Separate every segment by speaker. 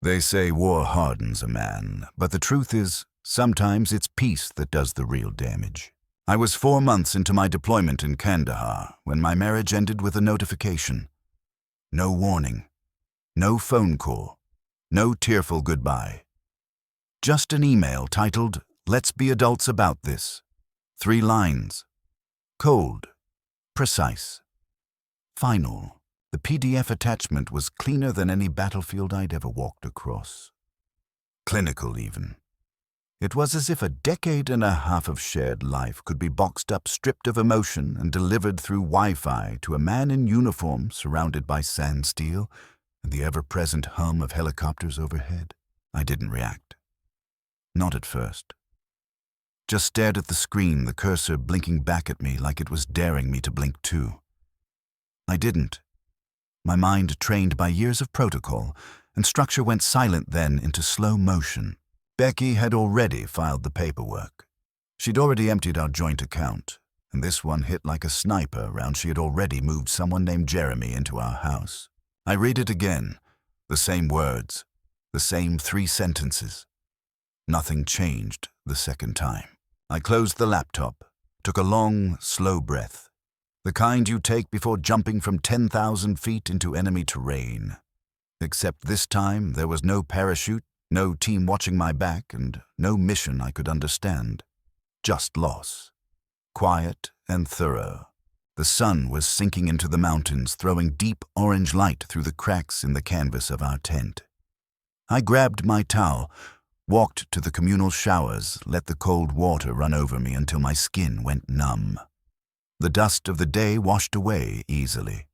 Speaker 1: They say war hardens a man, but the truth is, sometimes it's peace that does the real damage. I was 4 months into my deployment in Kandahar when my marriage ended with a notification. No warning, no phone call, no tearful goodbye. Just an email titled, "Let's be adults about this." 3 lines. Cold, precise, final. The PDF attachment was cleaner than any battlefield I'd ever walked across. Clinical, even. It was as if a decade and a half of shared life could be boxed up, stripped of emotion, and delivered through Wi-Fi to a man in uniform surrounded by sand steel and the ever-present hum of helicopters overhead. I didn't react. Not at first. Just stared at the screen, the cursor blinking back at me like it was daring me to blink too. I didn't. My mind, trained by years of protocol and structure, went silent then into slow motion. Becky had already filed the paperwork. She'd already emptied our joint account, and this one hit like a sniper round she had already moved someone named Jeremy into our house. I read it again, the same words, the same 3 sentences. Nothing changed the second time. I closed the laptop, took a long, slow breath, the kind you take before jumping from 10,000 feet into enemy terrain. Except this time there was no parachute, no team watching my back, and no mission I could understand. Just loss. Quiet and thorough. The sun was sinking into the mountains, throwing deep orange light through the cracks in the canvas of our tent. I grabbed my towel, walked to the communal showers, let the cold water run over me until my skin went numb. The dust of the day washed away easily.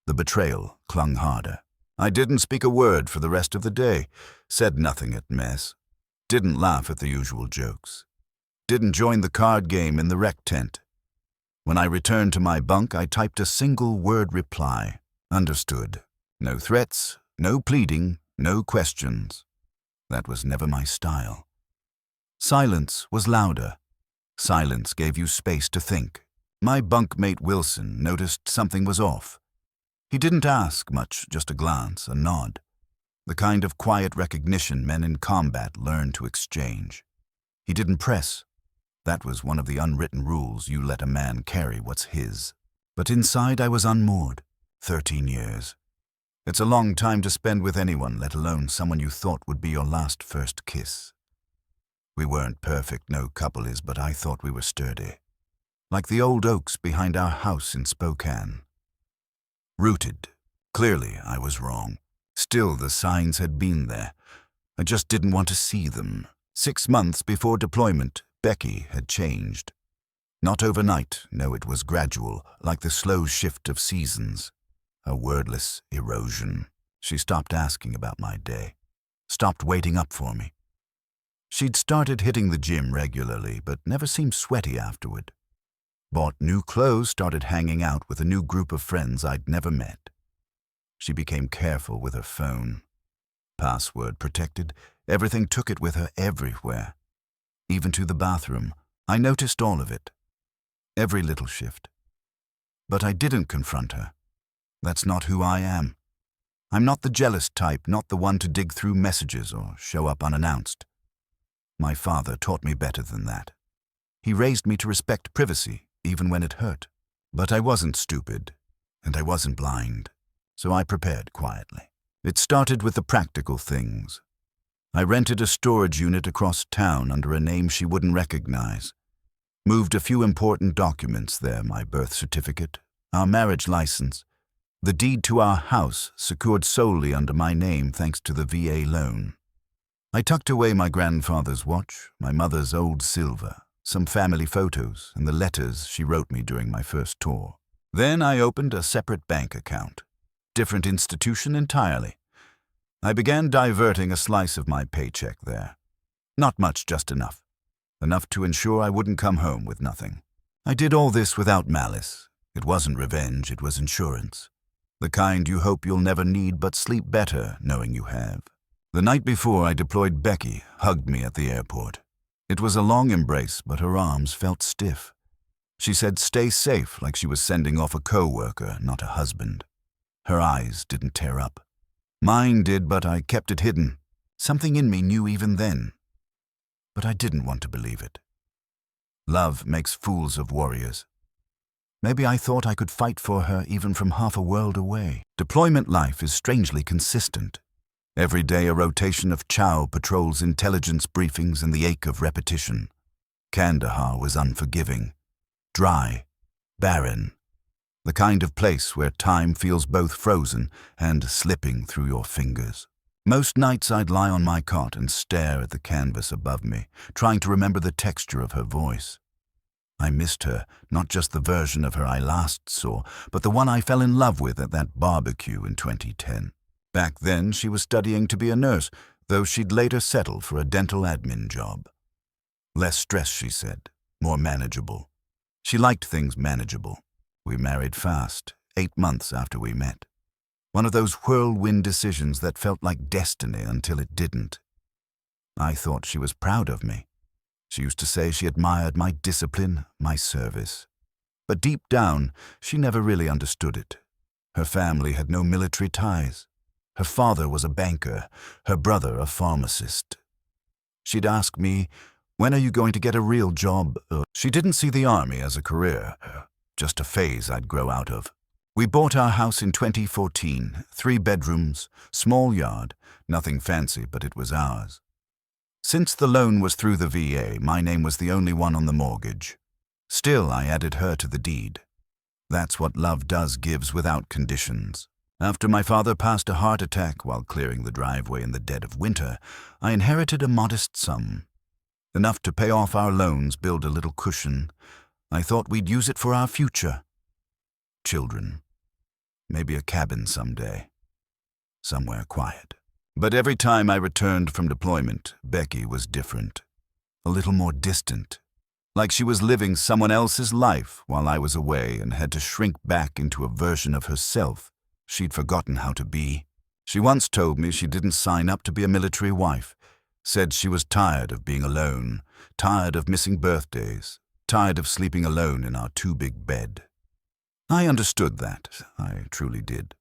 Speaker 1: The betrayal clung harder. I didn't speak a word for the rest of the day, said nothing at mess, didn't laugh at the usual jokes, didn't join the card game in the rec tent. When I returned to my bunk, I typed a single-word reply. Understood. No threats, no pleading, no questions. That was never my style. Silence was louder. Silence gave you space to think. My bunkmate Wilson noticed something was off. He didn't ask much, just a glance, a nod. The kind of quiet recognition men in combat learn to exchange. He didn't press. That was one of the unwritten rules: you let a man carry what's his. But inside I was unmoored. 13 years. It's a long time to spend with anyone, let alone someone you thought would be your last first kiss. We weren't perfect, no couple is, but I thought we were sturdy. Like the old oaks behind our house in Spokane. Rooted. Clearly, I was wrong. Still, the signs had been there. I just didn't want to see them. 6 months before deployment, Becky had changed. Not overnight, no, it was gradual, like the slow shift of seasons. A wordless erosion. She stopped asking about my day. Stopped waiting up for me. She'd started hitting the gym regularly, but never seemed sweaty afterward. Bought new clothes, started hanging out with a new group of friends I'd never met. She became careful with her phone. Password protected, everything took it with her everywhere. Even to the bathroom. I noticed all of it. Every little shift. But I didn't confront her. That's not who I am. I'm not the jealous type, not the one to dig through messages or show up unannounced. My father taught me better than that. He raised me to respect privacy, even when it hurt. But I wasn't stupid, and I wasn't blind, so I prepared quietly. It started with the practical things. I rented a storage unit across town under a name she wouldn't recognize. Moved a few important documents there, my birth certificate, our marriage license, the deed to our house secured solely under my name thanks to the VA loan. I tucked away my grandfather's watch, my mother's old silver, some family photos, and the letters she wrote me during my first tour. Then I opened a separate bank account. Different institution entirely. I began diverting a slice of my paycheck there. Not much, just enough. Enough to ensure I wouldn't come home with nothing. I did all this without malice. It wasn't revenge, it was insurance. The kind you hope you'll never need but sleep better knowing you have. The night before I deployed, Becky hugged me at the airport. It was a long embrace, but her arms felt stiff. She said stay safe, like she was sending off a co-worker, not a husband. Her eyes didn't tear up. Mine did, but I kept it hidden. Something in me knew even then, but I didn't want to believe it. Love makes fools of warriors. Maybe I thought I could fight for her even from half a world away. Deployment life is strangely consistent. Every day a rotation of chow patrols, intelligence briefings, and the ache of repetition. Kandahar was unforgiving, dry, barren, the kind of place where time feels both frozen and slipping through your fingers. Most nights I'd lie on my cot and stare at the canvas above me, trying to remember the texture of her voice. I missed her, not just the version of her I last saw, but the one I fell in love with at that barbecue in 2010. Back then, she was studying to be a nurse, though she'd later settle for a dental admin job. Less stress, she said, more manageable. She liked things manageable. We married fast, 8 months after we met. One of those whirlwind decisions that felt like destiny until it didn't. I thought she was proud of me. She used to say she admired my discipline, my service. But deep down, she never really understood it. Her family had no military ties. Her father was a banker, her brother a pharmacist. She'd ask me, "When are you going to get a real job?" She didn't see the army as a career, just a phase I'd grow out of. We bought our house in 2014, 3 bedrooms, small yard, nothing fancy, but it was ours. Since the loan was through the VA, my name was the only one on the mortgage. Still, I added her to the deed. That's what love does, gives without conditions. After my father passed a heart attack while clearing the driveway in the dead of winter, I inherited a modest sum. Enough to pay off our loans, build a little cushion. I thought we'd use it for our future. Children. Maybe a cabin someday. Somewhere quiet. But every time I returned from deployment, Becky was different. A little more distant. Like she was living someone else's life while I was away and had to shrink back into a version of herself she'd forgotten how to be. She once told me she didn't sign up to be a military wife. Said she was tired of being alone, tired of missing birthdays, tired of sleeping alone in our 2-big bed. I understood that. I truly did.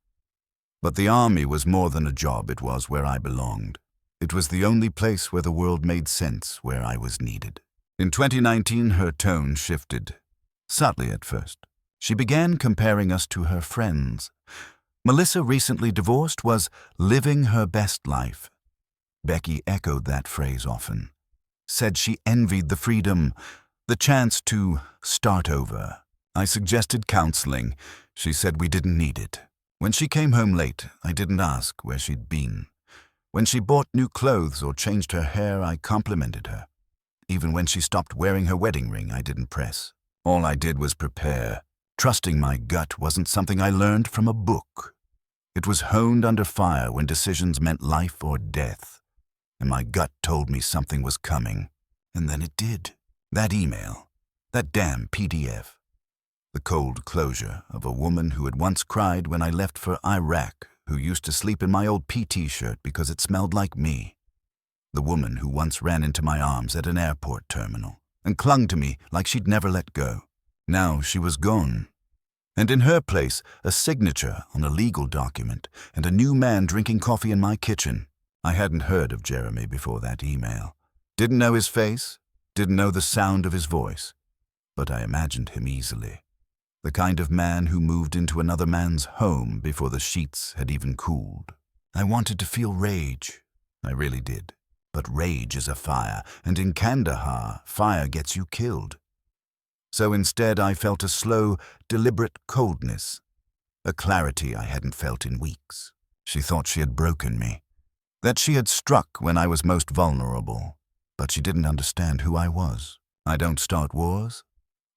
Speaker 1: But the army was more than a job. It was where I belonged. It was the only place where the world made sense, where I was needed. In 2019, her tone shifted. Subtly at first. She began comparing us to her friends. Melissa, recently divorced, was living her best life. Becky echoed that phrase often. Said she envied the freedom, the chance to start over. I suggested counseling. She said we didn't need it. When she came home late, I didn't ask where she'd been. When she bought new clothes or changed her hair, I complimented her. Even when she stopped wearing her wedding ring, I didn't press. All I did was prepare. Trusting my gut wasn't something I learned from a book. It was honed under fire when decisions meant life or death. And my gut told me something was coming. And then it did. That email. That damn PDF. The cold closure of a woman who had once cried when I left for Iraq, who used to sleep in my old PT shirt because it smelled like me. The woman who once ran into my arms at an airport terminal and clung to me like she'd never let go. Now she was gone. And in her place, a signature on a legal document and a new man drinking coffee in my kitchen. I hadn't heard of Jeremy before that email. Didn't know his face, didn't know the sound of his voice, but I imagined him easily. The kind of man who moved into another man's home before the sheets had even cooled. I wanted to feel rage. I really did. But rage is a fire, and in Kandahar, fire gets you killed. So instead I felt a slow, deliberate coldness, a clarity I hadn't felt in weeks. She thought she had broken me, that she had struck when I was most vulnerable, but she didn't understand who I was. I don't start wars,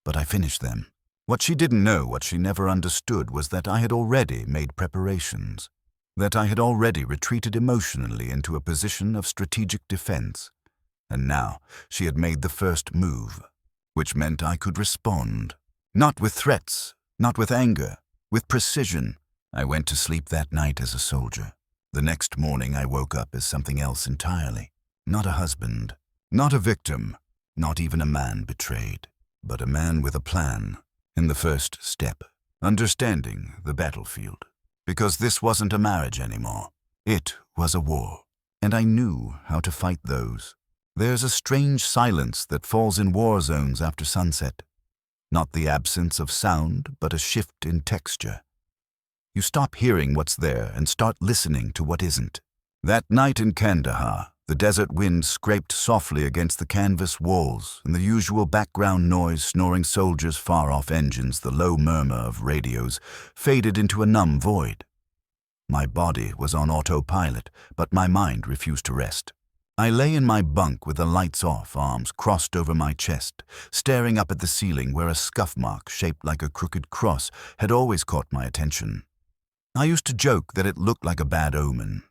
Speaker 1: but I finish them. What she didn't know, what she never understood, was that I had already made preparations, that I had already retreated emotionally into a position of strategic defense, and now she had made the first move, which meant I could respond. Not with threats, not with anger, with precision. I went to sleep that night as a soldier. The next morning I woke up as something else entirely. Not a husband, not a victim, not even a man betrayed, but a man with a plan. In the first step, understanding the battlefield. Because this wasn't a marriage anymore. It was a war. And I knew how to fight those. There's a strange silence that falls in war zones after sunset. Not the absence of sound, but a shift in texture. You stop hearing what's there and start listening to what isn't. That night in Kandahar, the desert wind scraped softly against the canvas walls, and the usual background noise, snoring soldiers, far-off engines, the low murmur of radios, faded into a numb void. My body was on autopilot, but my mind refused to rest. I lay in my bunk with the lights off, arms crossed over my chest, staring up at the ceiling where a scuff mark shaped like a crooked cross had always caught my attention. I used to joke that it looked like a bad omen.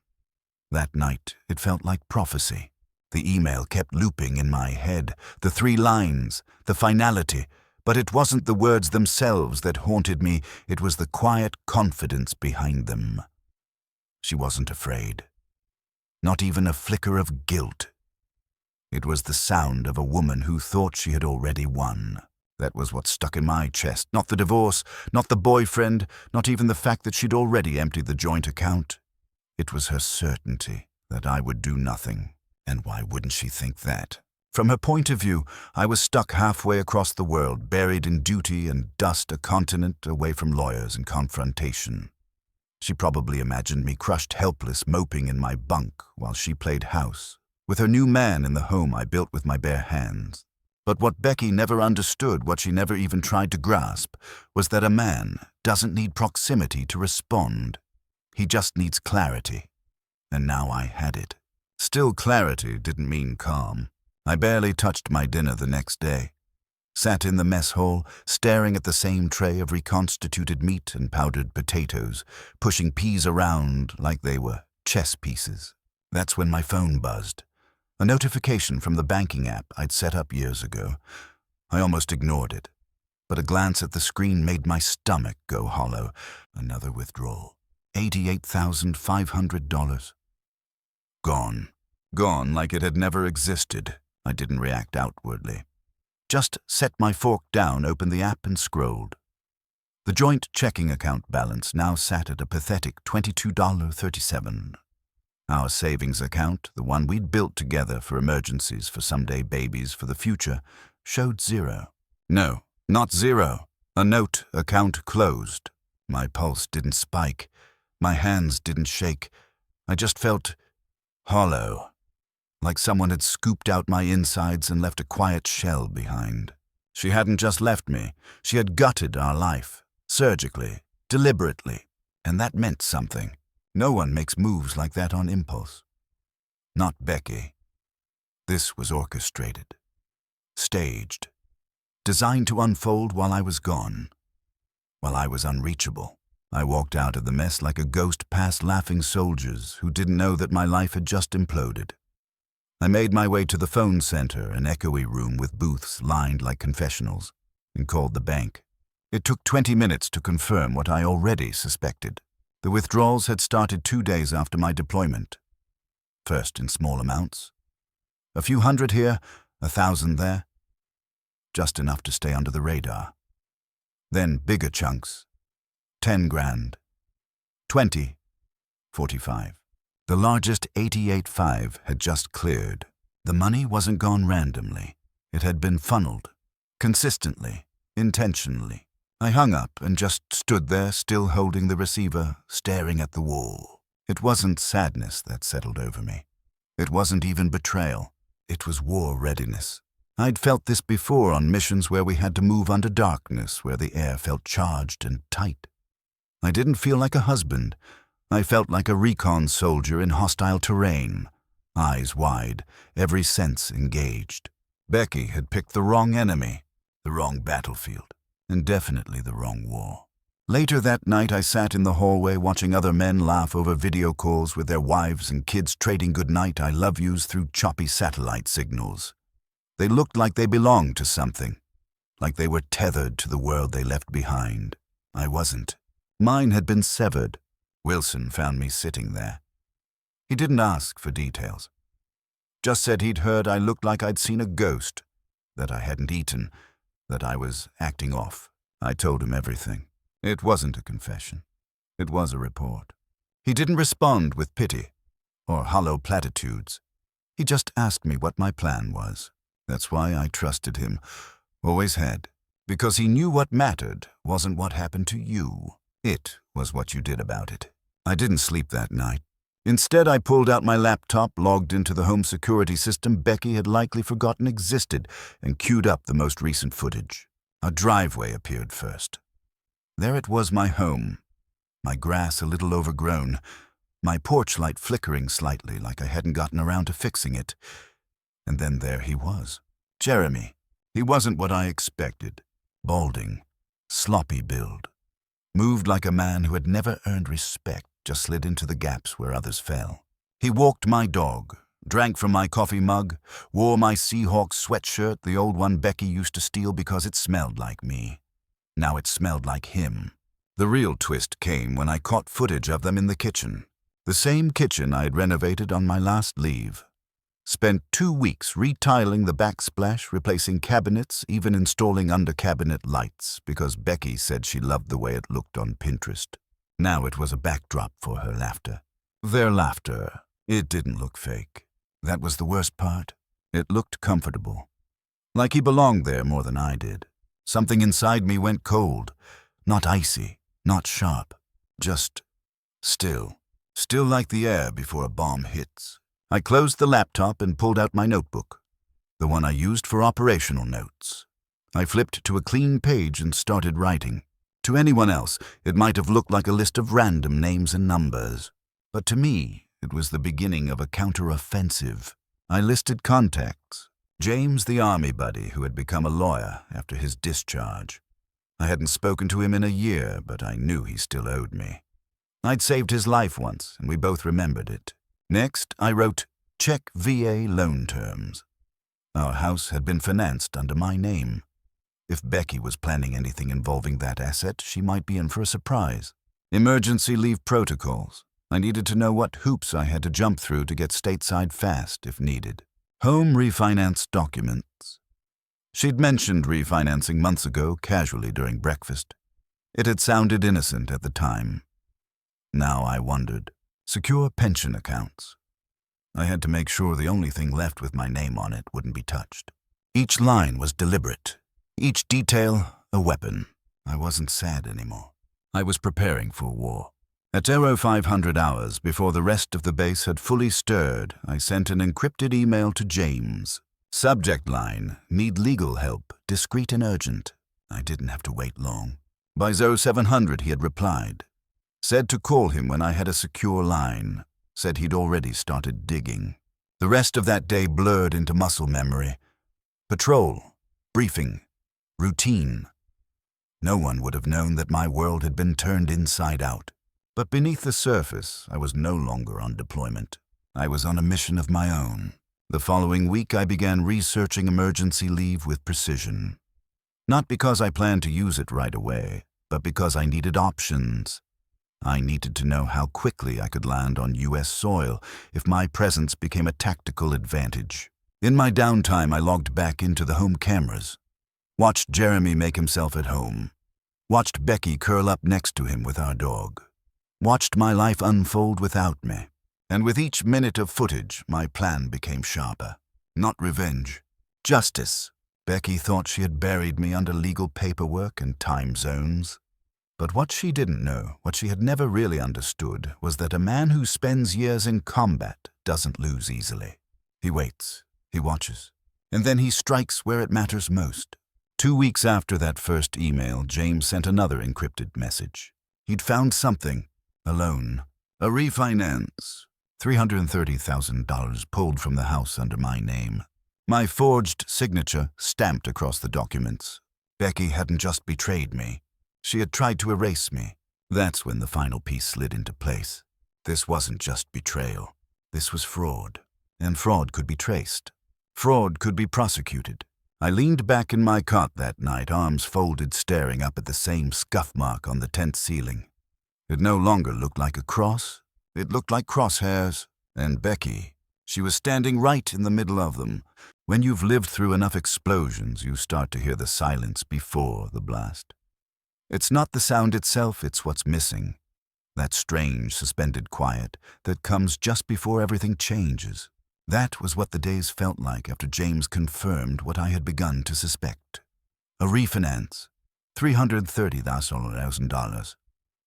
Speaker 1: That night, it felt like prophecy. The email kept looping in my head, the 3 lines, the finality, but it wasn't the words themselves that haunted me, it was the quiet confidence behind them. She wasn't afraid. Not even a flicker of guilt. It was the sound of a woman who thought she had already won. That was what stuck in my chest, not the divorce, not the boyfriend, not even the fact that she'd already emptied the joint account. It was her certainty that I would do nothing. And why wouldn't she think that? From her point of view, I was stuck halfway across the world, buried in duty and dust, a continent away from lawyers and confrontation. She probably imagined me crushed helpless, moping in my bunk while she played house, with her new man in the home I built with my bare hands. But what Becky never understood, what she never even tried to grasp, was that a man doesn't need proximity to respond. He just needs clarity. And now I had it. Still, clarity didn't mean calm. I barely touched my dinner the next day. Sat in the mess hall, staring at the same tray of reconstituted meat and powdered potatoes, pushing peas around like they were chess pieces. That's when my phone buzzed. A notification from the banking app I'd set up years ago. I almost ignored it, but a glance at the screen made my stomach go hollow. Another withdrawal. $88,500. Gone. Gone like it had never existed. I didn't react outwardly. Just set my fork down, opened the app and scrolled. The joint checking account balance now sat at a pathetic $22.37. Our savings account, the one we'd built together for emergencies, for someday babies, for the future, showed 0. No, not 0. A note, account closed. My pulse didn't spike. My hands didn't shake. I just felt hollow, like someone had scooped out my insides and left a quiet shell behind. She hadn't just left me. She had gutted our life, surgically, deliberately, and that meant something. No one makes moves like that on impulse. Not Becky. This was orchestrated, staged, designed to unfold while I was gone, while I was unreachable. I walked out of the mess like a ghost past laughing soldiers who didn't know that my life had just imploded. I made my way to the phone center, an echoey room with booths lined like confessionals, and called the bank. It took 20 minutes to confirm what I already suspected. The withdrawals had started 2 days after my deployment. First in small amounts. A few hundred here, 1,000 there. Just enough to stay under the radar. Then bigger chunks. 10 grand. 20. 45. The largest 88.5 had just cleared. The money wasn't gone randomly. It had been funneled. Consistently. Intentionally. I hung up and just stood there, still holding the receiver, staring at the wall. It wasn't sadness that settled over me. It wasn't even betrayal. It was war readiness. I'd felt this before on missions where we had to move under darkness, where the air felt charged and tight. I didn't feel like a husband. I felt like a recon soldier in hostile terrain, eyes wide, every sense engaged. Becky had picked the wrong enemy, the wrong battlefield, and definitely the wrong war. Later that night, I sat in the hallway watching other men laugh over video calls with their wives and kids trading goodnight I love yous through choppy satellite signals. They looked like they belonged to something, like they were tethered to the world they left behind. I wasn't. Mine had been severed. Wilson found me sitting there. He didn't ask for details. Just said he'd heard I looked like I'd seen a ghost, that I hadn't eaten, that I was acting off. I told him everything. It wasn't a confession. It was a report. He didn't respond with pity or hollow platitudes. He just asked me what my plan was. That's why I trusted him. Always had. Because he knew what mattered wasn't what happened to you. It was what you did about it. I didn't sleep that night. Instead, I pulled out my laptop, logged into the home security system Becky had likely forgotten existed, and queued up the most recent footage. A driveway appeared first. There it was, my home. My grass a little overgrown, my porch light flickering slightly like I hadn't gotten around to fixing it. And then there he was. Jeremy. He wasn't what I expected. Balding. Sloppy build. Moved like a man who had never earned respect, just slid into the gaps where others fell. He walked my dog, drank from my coffee mug, wore my Seahawks sweatshirt, the old one Becky used to steal because it smelled like me. Now it smelled like him. The real twist came when I caught footage of them in the kitchen. The same kitchen I had renovated on my last leave. Spent 2 weeks retiling the backsplash, replacing cabinets, even installing under-cabinet lights, because Becky said she loved the way it looked on Pinterest. Now it was a backdrop for her laughter. Their laughter. It didn't look fake. That was the worst part. It looked comfortable. Like he belonged there more than I did. Something inside me went cold. Not icy, not sharp. Just still. Still like the air before a bomb hits. I closed the laptop and pulled out my notebook, the one I used for operational notes. I flipped to a clean page and started writing. To anyone else, it might have looked like a list of random names and numbers. But to me, it was the beginning of a counter-offensive. I listed contacts. James, the army buddy who had become a lawyer after his discharge. I hadn't spoken to him in a year, but I knew he still owed me. I'd saved his life once, and we both remembered it. Next, I wrote, check VA loan terms. Our house had been financed under my name. If Becky was planning anything involving that asset, she might be in for a surprise. Emergency leave protocols. I needed to know what hoops I had to jump through to get stateside fast if needed. Home refinance documents. She'd mentioned refinancing months ago, casually during breakfast. It had sounded innocent at the time. Now I wondered. Secure pension accounts. I had to make sure the only thing left with my name on it wouldn't be touched. Each line was deliberate. Each detail, a weapon. I wasn't sad anymore. I was preparing for war. At 0500 hours, before the rest of the base had fully stirred, I sent an encrypted email to James. Subject line, need legal help, discreet and urgent. I didn't have to wait long. By 0700 he had replied. Said to call him when I had a secure line. Said he'd already started digging. The rest of that day blurred into muscle memory. Patrol, briefing, routine. No one would have known that my world had been turned inside out. But beneath the surface, I was no longer on deployment. I was on a mission of my own. The following week, I began researching emergency leave with precision. Not because I planned to use it right away, but because I needed options. I needed to know how quickly I could land on U.S. soil if my presence became a tactical advantage. In my downtime, I logged back into the home cameras. Watched Jeremy make himself at home. Watched Becky curl up next to him with our dog. Watched my life unfold without me. And with each minute of footage, my plan became sharper. Not revenge. Justice. Becky thought she had buried me under legal paperwork and time zones. But what she didn't know, what she had never really understood, was that a man who spends years in combat doesn't lose easily. He waits, he watches, and then he strikes where it matters most. 2 weeks after that first email, James sent another encrypted message. He'd found something, a loan, a refinance, $330,000 pulled from the house under my name. My forged signature stamped across the documents. Becky hadn't just betrayed me. She had tried to erase me. That's when the final piece slid into place. This wasn't just betrayal. This was fraud. And fraud could be traced. Fraud could be prosecuted. I leaned back in my cot that night, arms folded, staring up at the same scuff mark on the tent ceiling. It no longer looked like a cross. It looked like crosshairs. And Becky, she was standing right in the middle of them. When you've lived through enough explosions, you start to hear the silence before the blast. It's not the sound itself, it's what's missing. That strange, suspended quiet that comes just before everything changes. That was what the days felt like after James confirmed what I had begun to suspect. A refinance, $330,000.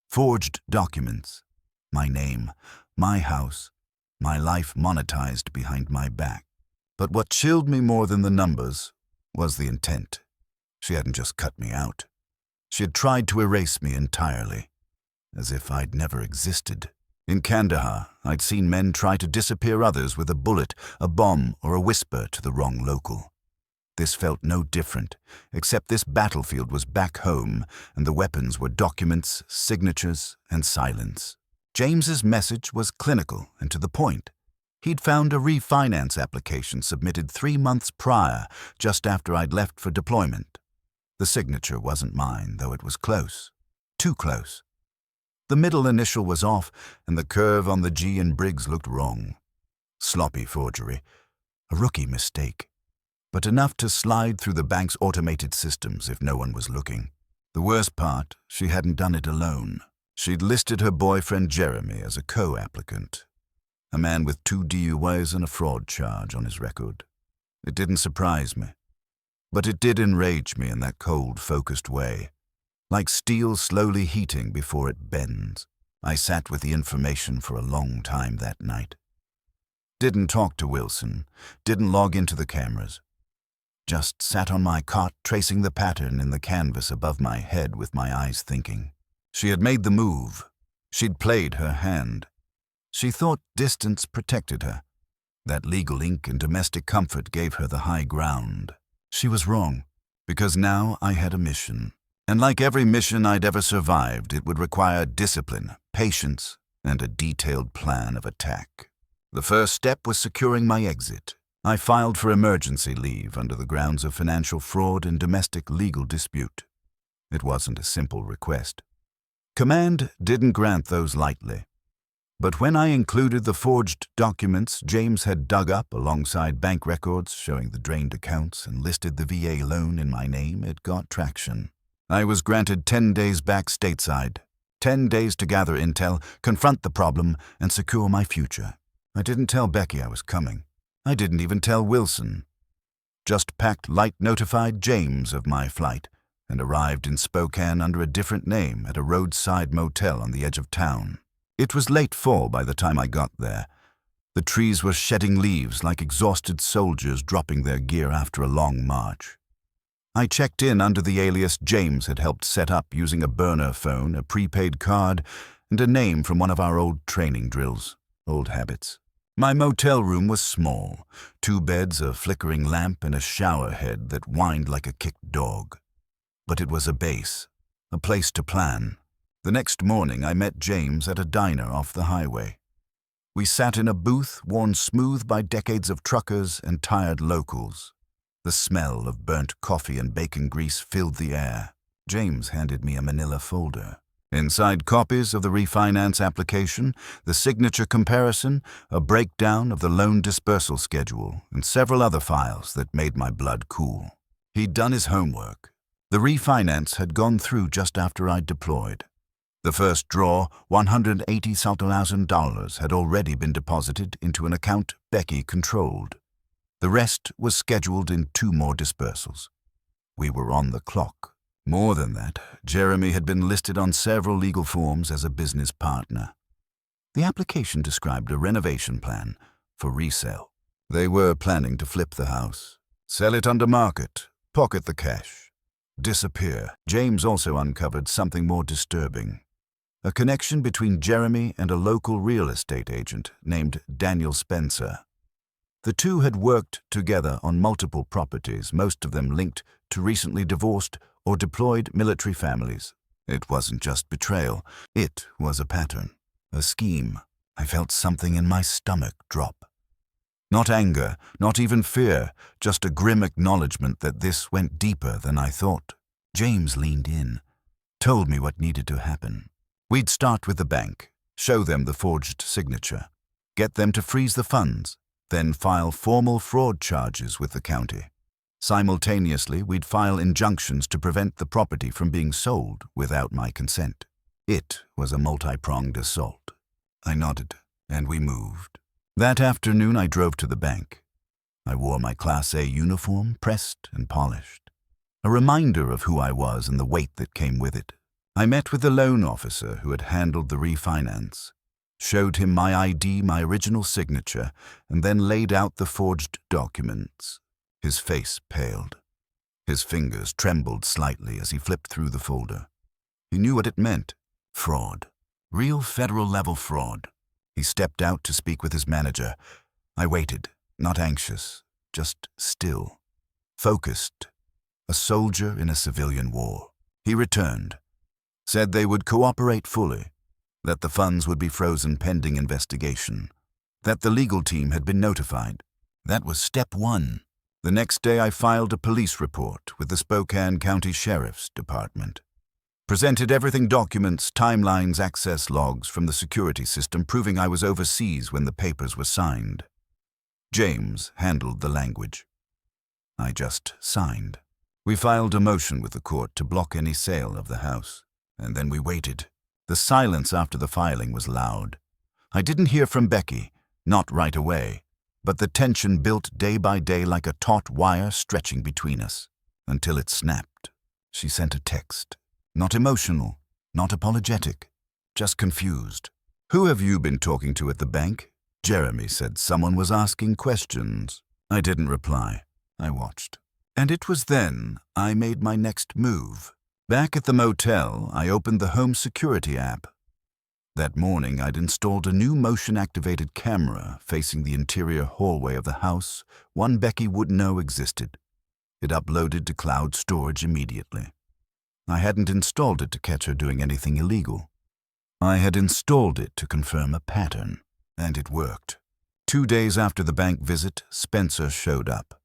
Speaker 1: Forged documents. My name, my house, my life monetized behind my back. But what chilled me more than the numbers was the intent. She hadn't just cut me out. She had tried to erase me entirely, as if I'd never existed. In Kandahar, I'd seen men try to disappear others with a bullet, a bomb, or a whisper to the wrong local. This felt no different, except this battlefield was back home, and the weapons were documents, signatures, and silence. James's message was clinical and to the point. He'd found a refinance application submitted 3 months prior, just after I'd left for deployment. The signature wasn't mine, though it was close. Too close. The middle initial was off, and the curve on the G in Briggs looked wrong. Sloppy forgery. A rookie mistake. But enough to slide through the bank's automated systems if no one was looking. The worst part, she hadn't done it alone. She'd listed her boyfriend Jeremy as a co-applicant. A man with 2 DUIs and a fraud charge on his record. It didn't surprise me. But it did enrage me in that cold, focused way. Like steel slowly heating before it bends. I sat with the information for a long time that night. Didn't talk to Wilson, didn't log into the cameras. Just sat on my cot tracing the pattern in the canvas above my head with my eyes thinking. She had made the move. She'd played her hand. She thought distance protected her. That legal ink and domestic comfort gave her the high ground. She was wrong, because now I had a mission. And like every mission I'd ever survived, it would require discipline, patience, and a detailed plan of attack. The first step was securing my exit. I filed for emergency leave under the grounds of financial fraud and domestic legal dispute. It wasn't a simple request. Command didn't grant those lightly. But when I included the forged documents James had dug up alongside bank records showing the drained accounts and listed the VA loan in my name, it got traction. I was granted 10 days back stateside, 10 days to gather intel, confront the problem, and secure my future. I didn't tell Becky I was coming. I didn't even tell Wilson. Just packed light notified James of my flight and arrived in Spokane under a different name at a roadside motel on the edge of town. It was late fall by the time I got there. The trees were shedding leaves like exhausted soldiers dropping their gear after a long march. I checked in under the alias James had helped set up using a burner phone, a prepaid card, and a name from one of our old training drills. Old habits. My motel room was small. 2 beds, a flickering lamp, and a shower head that whined like a kicked dog. But it was a base, a place to plan. The next morning I met James at a diner off the highway. We sat in a booth worn smooth by decades of truckers and tired locals. The smell of burnt coffee and bacon grease filled the air. James handed me a manila folder. Inside copies of the refinance application, the signature comparison, a breakdown of the loan dispersal schedule, and several other files that made my blood cool. He'd done his homework. The refinance had gone through just after I'd deployed. The first draw, $180,000, had already been deposited into an account Becky controlled. The rest was scheduled in 2 more dispersals. We were on the clock. More than that, Jeremy had been listed on several legal forms as a business partner. The application described a renovation plan for resale. They were planning to flip the house, sell it under market, pocket the cash, disappear. James also uncovered something more disturbing. A connection between Jeremy and a local real estate agent named Daniel Spencer. The two had worked together on multiple properties, most of them linked to recently divorced or deployed military families. It wasn't just betrayal. It was a pattern, a scheme. I felt something in my stomach drop. Not anger, not even fear, just a grim acknowledgement that this went deeper than I thought. James leaned in, told me what needed to happen. We'd start with the bank, show them the forged signature, get them to freeze the funds, then file formal fraud charges with the county. Simultaneously, we'd file injunctions to prevent the property from being sold without my consent. It was a multi-pronged assault. I nodded, and we moved. That afternoon I drove to the bank. I wore my Class A uniform, pressed and polished, a reminder of who I was and the weight that came with it. I met with the loan officer who had handled the refinance, showed him my ID, my original signature, and then laid out the forged documents. His face paled. His fingers trembled slightly as he flipped through the folder. He knew what it meant. Fraud. Real federal-level fraud. He stepped out to speak with his manager. I waited, not anxious, just still, focused, a soldier in a civilian war. He returned, said they would cooperate fully, that the funds would be frozen pending investigation, that the legal team had been notified. That was step one. The next day I filed a police report with the Spokane County Sheriff's Department. Presented everything: documents, timelines, access logs from the security system proving I was overseas when the papers were signed. James handled the language. I just signed. We filed a motion with the court to block any sale of the house, and then we waited. The silence after the filing was loud. I didn't hear from Becky, not right away, but the tension built day by day like a taut wire stretching between us, until it snapped. She sent a text. Not emotional, not apologetic, just confused. "Who have you been talking to at the bank?" Jeremy said someone was asking questions. I didn't reply. I watched. And it was then I made my next move. Back at the motel, I opened the home security app. That morning, I'd installed a new motion-activated camera facing the interior hallway of the house, one Becky wouldn't know existed. It uploaded to cloud storage immediately. I hadn't installed it to catch her doing anything illegal. I had installed it to confirm a pattern, and it worked. 2 days after the bank visit, Spencer showed up,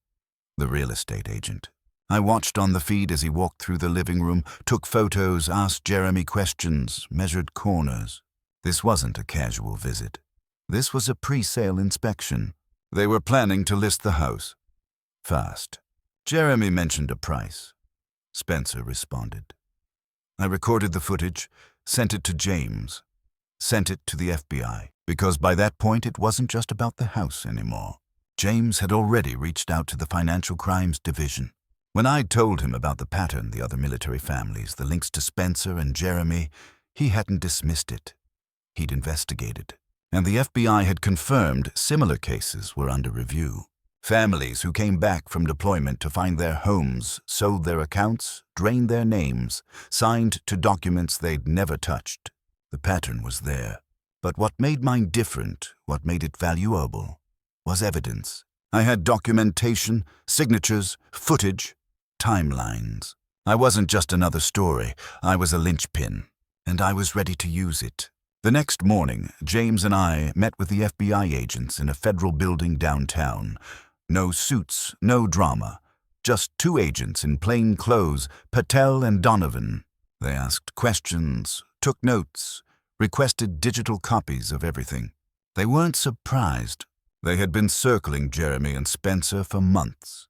Speaker 1: the real estate agent. I watched on the feed as he walked through the living room, took photos, asked Jeremy questions, measured corners. This wasn't a casual visit. This was a pre-sale inspection. They were planning to list the house. Fast. Jeremy mentioned a price. Spencer responded. I recorded the footage, sent it to James, sent it to the FBI, because by that point it wasn't just about the house anymore. James had already reached out to the Financial Crimes Division. When I'd told him about the pattern, the other military families, the links to Spencer and Jeremy, he hadn't dismissed it. He'd investigated, and the FBI had confirmed similar cases were under review. Families who came back from deployment to find their homes, sold their accounts, drained their names, signed to documents they'd never touched. The pattern was there. But what made mine different, what made it valuable, was evidence. I had documentation, signatures, footage, timelines. I wasn't just another story. I was a linchpin, and I was ready to use it. The next morning, James and I met with the FBI agents in a federal building downtown. No suits, no drama. Just 2 agents in plain clothes, Patel and Donovan. They asked questions, took notes, requested digital copies of everything. They weren't surprised. They had been circling Jeremy and Spencer for months.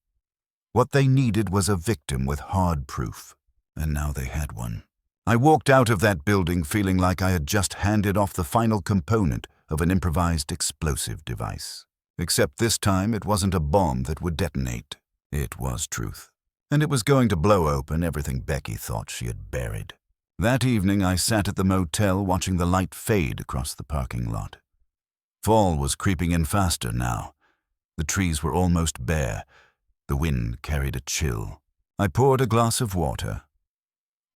Speaker 1: What they needed was a victim with hard proof, and now they had one. I walked out of that building feeling like I had just handed off the final component of an improvised explosive device. Except this time it wasn't a bomb that would detonate. It was truth. And it was going to blow open everything Becky thought she had buried. That evening I sat at the motel watching the light fade across the parking lot. Fall was creeping in faster now. The trees were almost bare. The wind carried a chill. I poured a glass of water.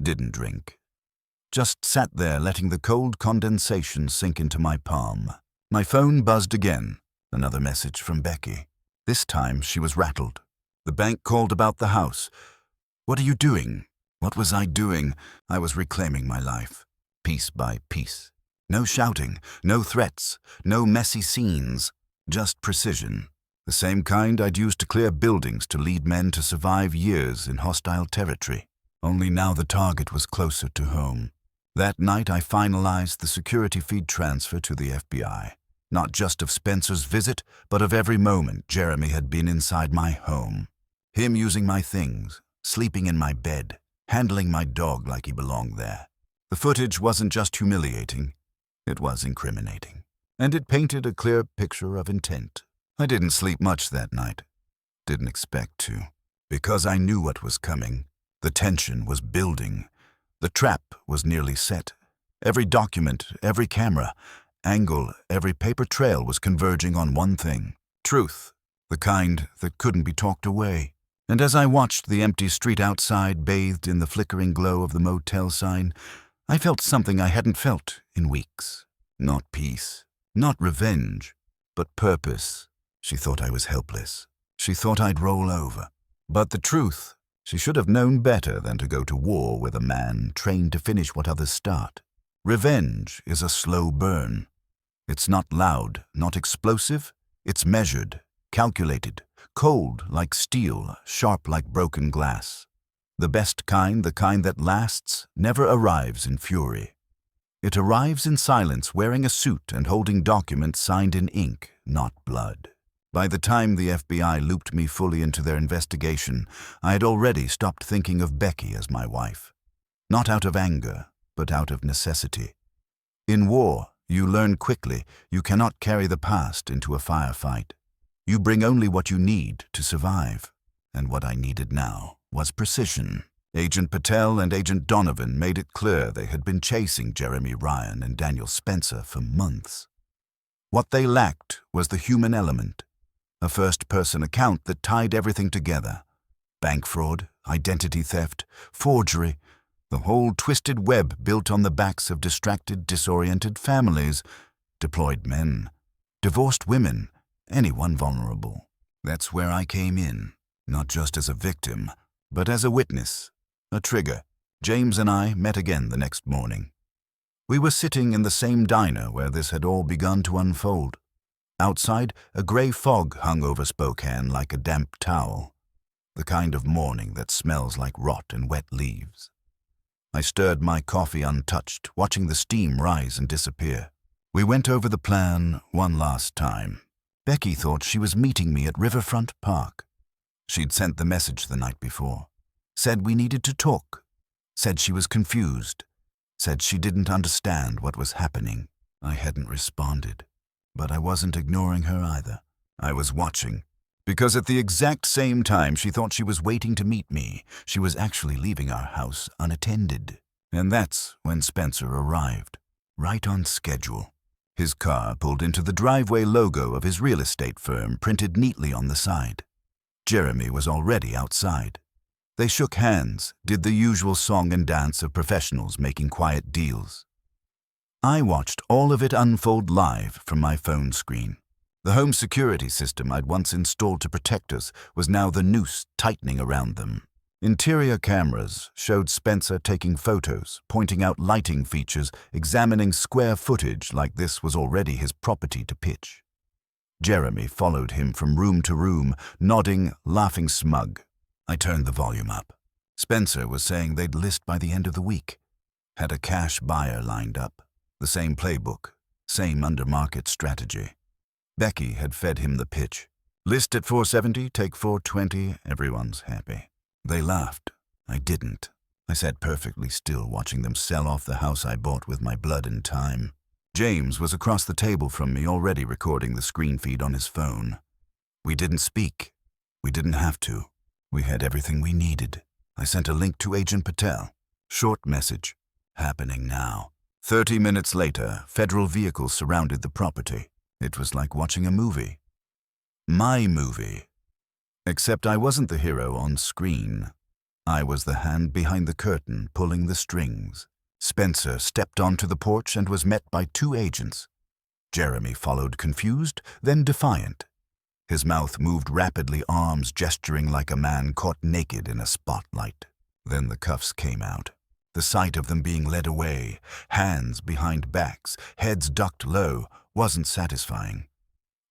Speaker 1: Didn't drink. Just sat there letting the cold condensation sink into my palm. My phone buzzed again. Another message from Becky. This time she was rattled. The bank called about the house. "What are you doing?" What was I doing? I was reclaiming my life, piece by piece. No shouting, no threats, no messy scenes, just precision. The same kind I'd used to clear buildings to lead men to survive years in hostile territory. Only now the target was closer to home. That night I finalized the security feed transfer to the FBI. Not just of Spencer's visit, but of every moment Jeremy had been inside my home. Him using my things, sleeping in my bed, handling my dog like he belonged there. The footage wasn't just humiliating, it was incriminating. And it painted a clear picture of intent. I didn't sleep much that night. Didn't expect to. Because I knew what was coming. The tension was building. The trap was nearly set. Every document, every camera, angle, every paper trail was converging on one thing. Truth. The kind that couldn't be talked away. And as I watched the empty street outside bathed in the flickering glow of the motel sign, I felt something I hadn't felt in weeks. Not peace. Not revenge. But purpose. She thought I was helpless. She thought I'd roll over. But the truth, she should have known better than to go to war with a man trained to finish what others start. Revenge is a slow burn. It's not loud, not explosive. It's measured, calculated, cold like steel, sharp like broken glass. The best kind, the kind that lasts, never arrives in fury. It arrives in silence, wearing a suit and holding documents signed in ink, not blood. By the time the FBI looped me fully into their investigation, I had already stopped thinking of Becky as my wife. Not out of anger, but out of necessity. In war, you learn quickly you cannot carry the past into a firefight. You bring only what you need to survive. And what I needed now was precision. Agent Patel and Agent Donovan made it clear they had been chasing Jeremy Ryan and Daniel Spencer for months. What they lacked was the human element. A first-person account that tied everything together. Bank fraud, identity theft, forgery, the whole twisted web built on the backs of distracted, disoriented families, deployed men, divorced women, anyone vulnerable. That's where I came in, not just as a victim, but as a witness, a trigger. James and I met again the next morning. We were sitting in the same diner where this had all begun to unfold. Outside, a gray fog hung over Spokane like a damp towel, the kind of morning that smells like rot and wet leaves. I stirred my coffee untouched, watching the steam rise and disappear. We went over the plan one last time. Becky thought she was meeting me at Riverfront Park. She'd sent the message the night before. Said we needed to talk. Said she was confused. Said she didn't understand what was happening. I hadn't responded. But I wasn't ignoring her either. I was watching. Because at the exact same time she thought she was waiting to meet me, she was actually leaving our house unattended. And that's when Spencer arrived. Right on schedule. His car pulled into the driveway logo of his real estate firm printed neatly on the side. Jeremy was already outside. They shook hands, did the usual song and dance of professionals making quiet deals. I watched all of it unfold live from my phone screen. The home security system I'd once installed to protect us was now the noose tightening around them. Interior cameras showed Spencer taking photos, pointing out lighting features, examining square footage like this was already his property to pitch. Jeremy followed him from room to room, nodding, laughing smug. I turned the volume up. Spencer was saying they'd list by the end of the week. Had a cash buyer lined up. The same playbook, same under-market strategy. Becky had fed him the pitch. List at $470, take $420, everyone's happy. They laughed. I didn't. I sat perfectly still, watching them sell off the house I bought with my blood and time. James was across the table from me, already recording the screen feed on his phone. We didn't speak. We didn't have to. We had everything we needed. I sent a link to Agent Patel. Short message. Happening now. 30 minutes later, federal vehicles surrounded the property. It was like watching a movie. My movie. Except I wasn't the hero on screen. I was the hand behind the curtain, pulling the strings. Spencer stepped onto the porch and was met by 2 agents. Jeremy followed, confused, then defiant. His mouth moved rapidly, arms gesturing like a man caught naked in a spotlight. Then the cuffs came out. The sight of them being led away, hands behind backs, heads ducked low, wasn't satisfying.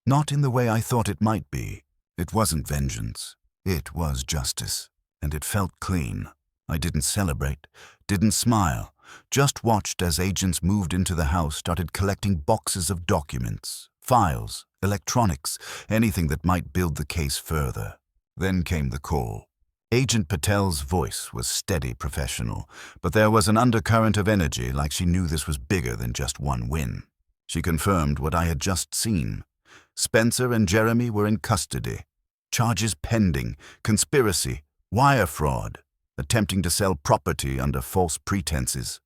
Speaker 1: Not in the way I thought it might be. It wasn't vengeance. It was justice. And it felt clean. I didn't celebrate, didn't smile, just watched as agents moved into the house, started collecting boxes of documents, files, electronics, anything that might build the case further. Then came the call. Agent Patel's voice was steady, professional, but there was an undercurrent of energy, like she knew this was bigger than just one win. She confirmed what I had just seen. Spencer and Jeremy were in custody. Charges pending, conspiracy, wire fraud, attempting to sell property under false pretenses.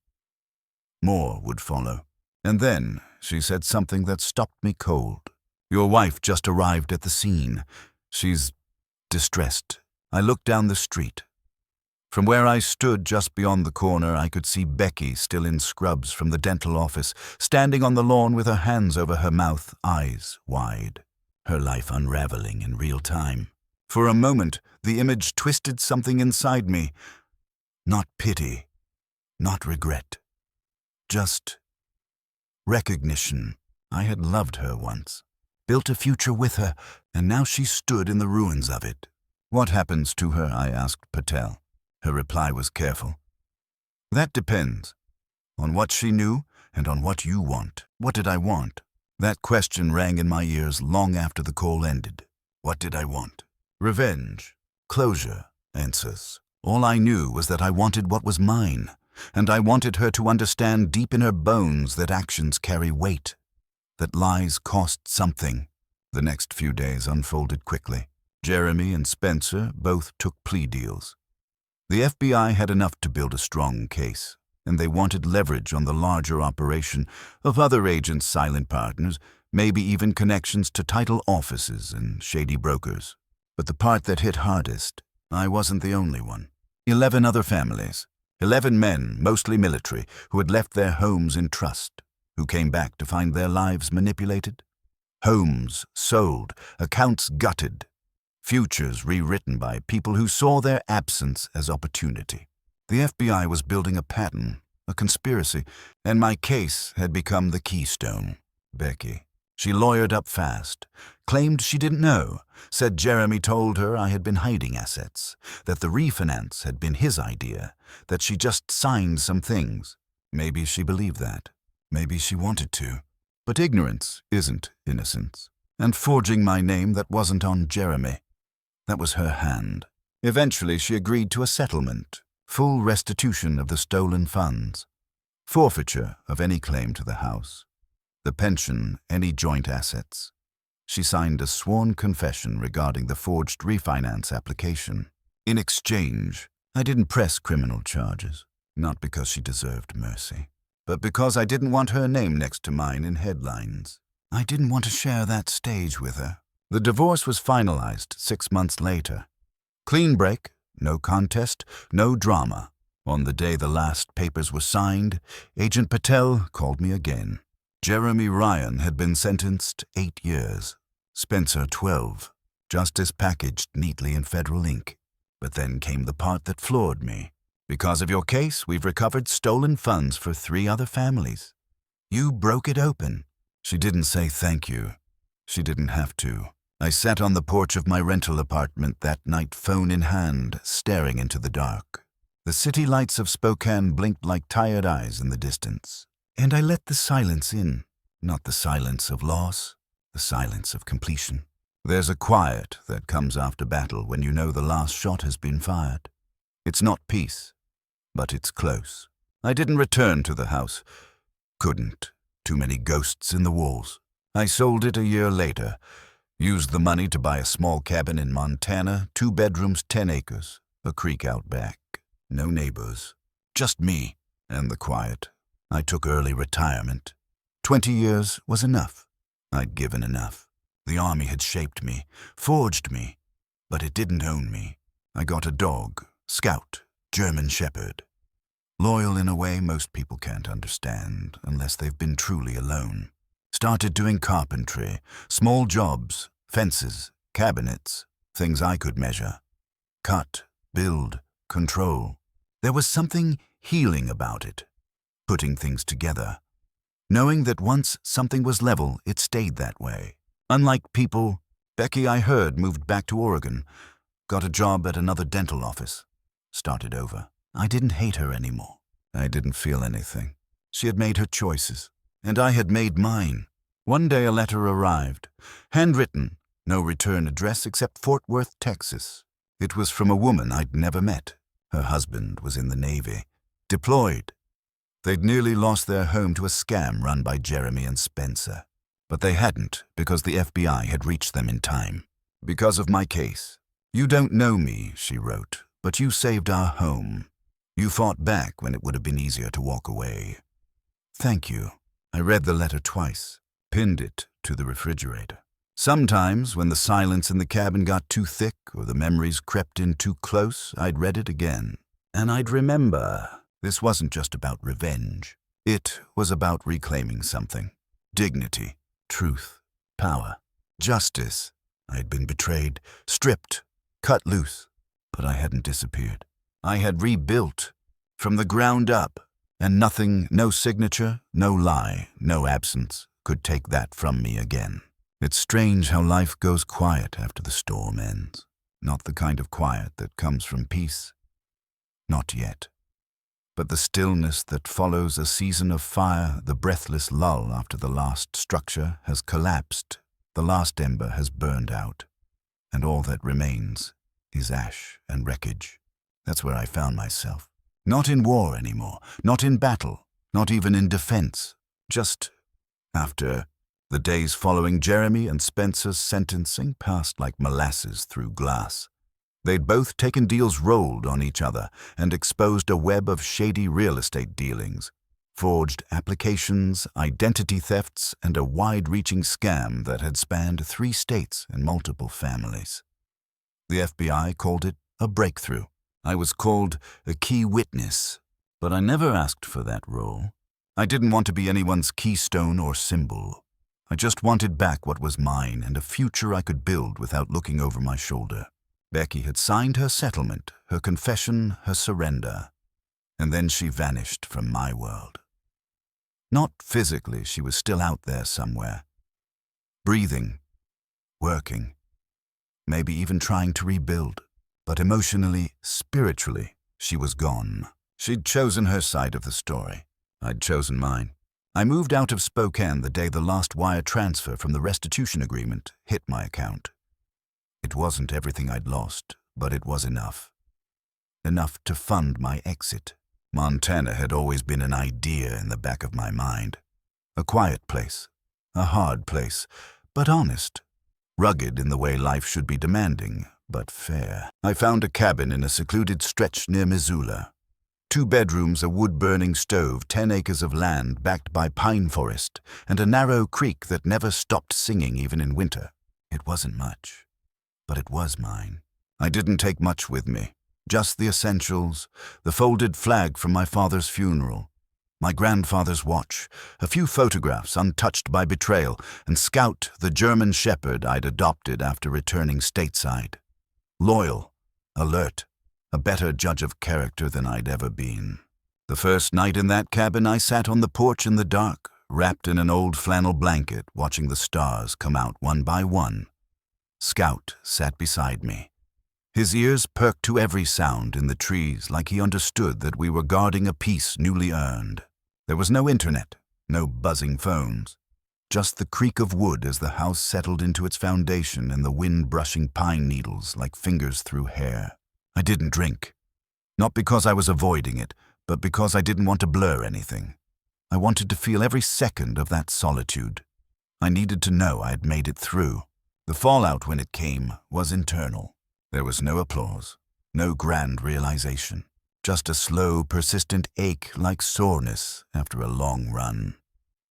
Speaker 1: More would follow. And then she said something that stopped me cold. "Your wife just arrived at the scene. She's distressed." I looked down the street. From where I stood just beyond the corner, I could see Becky, still in scrubs from the dental office, standing on the lawn with her hands over her mouth, eyes wide, her life unraveling in real time. For a moment, the image twisted something inside me. Not pity, not regret, just recognition. I had loved her once, built a future with her, and now she stood in the ruins of it. "What happens to her?" I asked Patel. Her reply was careful. "That depends on what she knew and on what you want." What did I want? That question rang in my ears long after the call ended. What did I want? Revenge, closure, answers. All I knew was that I wanted what was mine, and I wanted her to understand deep in her bones that actions carry weight, that lies cost something. The next few days unfolded quickly. Jeremy and Spencer both took plea deals. The FBI had enough to build a strong case, and they wanted leverage on the larger operation of other agents' silent partners, maybe even connections to title offices and shady brokers. But the part that hit hardest, I wasn't the only one. 11 other families, 11 men, mostly military, who had left their homes in trust, who came back to find their lives manipulated. Homes sold, accounts gutted, futures rewritten by people who saw their absence as opportunity. The FBI was building a pattern, a conspiracy, and my case had become the keystone. Becky. She lawyered up fast, claimed she didn't know, said Jeremy told her I had been hiding assets, that the refinance had been his idea, that she just signed some things. Maybe she believed that. Maybe she wanted to. But ignorance isn't innocence. And forging my name that wasn't on Jeremy. That was her hand. Eventually she agreed to a settlement, full restitution of the stolen funds, forfeiture of any claim to the house, the pension, any joint assets. She signed a sworn confession regarding the forged refinance application. In exchange, I didn't press criminal charges, not because she deserved mercy, but because I didn't want her name next to mine in headlines. I didn't want to share that stage with her. The divorce was finalized 6 months later. Clean break, no contest, no drama. On the day the last papers were signed, Agent Patel called me again. Jeremy Ryan had been sentenced 8 years. Spencer 12. Justice packaged neatly in federal ink. But then came the part that floored me. "Because of your case, we've recovered stolen funds for 3 other families. You broke it open." She didn't say thank you. She didn't have to. I sat on the porch of my rental apartment that night, phone in hand, staring into the dark. The city lights of Spokane blinked like tired eyes in the distance. And I let the silence in. Not the silence of loss, the silence of completion. There's a quiet that comes after battle when you know the last shot has been fired. It's not peace, but it's close. I didn't return to the house. Couldn't. Too many ghosts in the walls. I sold it a year later. Used the money to buy a small cabin in Montana, 2 bedrooms, 10 acres, a creek out back. No neighbors. Just me and the quiet. I took early retirement. 20 years was enough. I'd given enough. The army had shaped me, forged me, but it didn't own me. I got a dog, Scout, German Shepherd. Loyal in a way most people can't understand unless they've been truly alone. Started doing carpentry, small jobs, fences, cabinets, things I could measure. Cut, build, control. There was something healing about it. Putting things together. Knowing that once something was level, it stayed that way. Unlike people, Becky, I heard, moved back to Oregon, got a job at another dental office, started over. I didn't hate her anymore. I didn't feel anything. She had made her choices, and I had made mine. One day a letter arrived, handwritten, no return address except Fort Worth, Texas. It was from a woman I'd never met. Her husband was in the Navy, deployed. They'd nearly lost their home to a scam run by Jeremy and Spencer. But they hadn't, because the FBI had reached them in time. Because of my case. "You don't know me," she wrote, "but you saved our home. You fought back when it would have been easier to walk away. Thank you." I read the letter twice, pinned it to the refrigerator. Sometimes, when the silence in the cabin got too thick or the memories crept in too close, I'd read it again. And I'd remember. This wasn't just about revenge. It was about reclaiming something. Dignity, truth, power, justice. I had been betrayed, stripped, cut loose. But I hadn't disappeared. I had rebuilt from the ground up. And nothing, no signature, no lie, no absence, could take that from me again. It's strange how life goes quiet after the storm ends. Not the kind of quiet that comes from peace. Not yet. But the stillness that follows a season of fire, the breathless lull after the last structure has collapsed, the last ember has burned out, and all that remains is ash and wreckage. That's where I found myself. Not in war anymore, not in battle, not even in defense. Just after. The days following Jeremy and Spencer's sentencing passed like molasses through glass. They'd both taken deals rolled on each other and exposed a web of shady real estate dealings, forged applications, identity thefts, and a wide-reaching scam that had spanned 3 states and multiple families. The FBI called it a breakthrough. I was called a key witness, but I never asked for that role. I didn't want to be anyone's keystone or symbol. I just wanted back what was mine and a future I could build without looking over my shoulder. Becky had signed her settlement, her confession, her surrender, and then she vanished from my world. Not physically, she was still out there somewhere, breathing, working, maybe even trying to rebuild, but emotionally, spiritually, she was gone. She'd chosen her side of the story. I'd chosen mine. I moved out of Spokane the day the last wire transfer from the restitution agreement hit my account. It wasn't everything I'd lost, but it was enough. Enough to fund my exit. Montana had always been an idea in the back of my mind. A quiet place, a hard place, but honest. Rugged in the way life should be demanding, but fair. I found a cabin in a secluded stretch near Missoula. 2 bedrooms, a wood-burning stove, 10 acres of land backed by pine forest, and a narrow creek that never stopped singing even in winter. It wasn't much, but it was mine. I didn't take much with me, just the essentials, the folded flag from my father's funeral, my grandfather's watch, a few photographs untouched by betrayal, and Scout, the German shepherd I'd adopted after returning stateside. Loyal, alert, a better judge of character than I'd ever been. The first night in that cabin, I sat on the porch in the dark, wrapped in an old flannel blanket, watching the stars come out one by one. Scout sat beside me. His ears perked to every sound in the trees, like he understood that we were guarding a peace newly earned. There was no internet, no buzzing phones, just the creak of wood as the house settled into its foundation and the wind brushing pine needles like fingers through hair. I didn't drink. Not because I was avoiding it, but because I didn't want to blur anything. I wanted to feel every second of that solitude. I needed to know I had made it through. The fallout when it came was internal. There was no applause, no grand realization, just a slow, persistent ache like soreness after a long run.